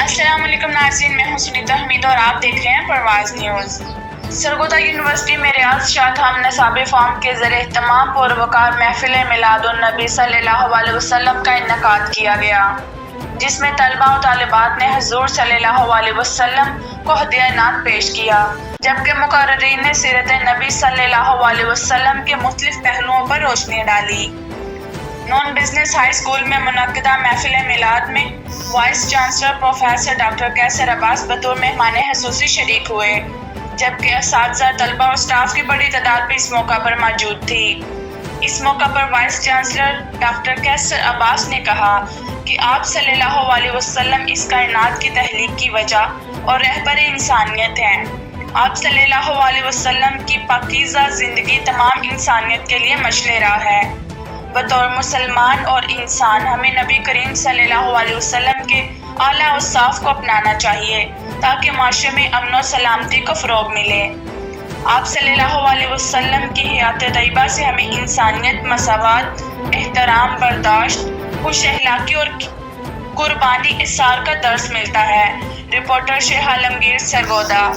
السلام علیکم ناظرین، میں ہوں سنیتا حمید اور آپ دیکھ رہے ہیں پرواز نیوز۔ سرگودا یونیورسٹی میں ریاض شاہ تھام نصاب فارم کے زیر اہتمام پروقار محفل میلاد النبی صلی اللہ علیہ وسلم کا انعقاد کیا گیا، جس میں طلباء و طالبات نے حضور صلی اللہ علیہ وسلم کو ہدیہ نعت پیش کیا، جبکہ مقررین نے سیرت نبی صلی اللہ علیہ وسلم کے مختلف پہلوؤں پر روشنی ڈالی۔ نان بزنس ہائی اسکول میں منعقدہ محفل میلاد میں وائس چانسلر پروفیسر ڈاکٹر قیصر عباس بطور مہمان خصوصی شریک ہوئے، جبکہ اساتذہ، طلباء اور اسٹاف کی بڑی تعداد بھی اس موقع پر موجود تھی۔ اس موقع پر وائس چانسلر ڈاکٹر قیصر عباس نے کہا کہ آپ صلی اللہ علیہ وسلم اس کائنات کی تخلیق کی وجہ اور رہبر انسانیت ہیں۔ آپ صلی اللہ علیہ وسلم کی پاکیزہ زندگی تمام انسانیت کے لیے مشعل راہ ہے۔ بطور مسلمان اور انسان ہمیں نبی کریم صلی اللہ علیہ وسلم کے اعلیٰ اوصاف کو اپنانا چاہیے تاکہ معاشرے میں امن و سلامتی کو فروغ ملے۔ آپ صلی اللہ علیہ وسلم کی حیات طیبہ سے ہمیں انسانیت، مساوات، احترام، برداشت، خوش اخلاقی اور قربانی اثار کا درس ملتا ہے۔ رپورٹر شیخ عالمگیر، سرگودا۔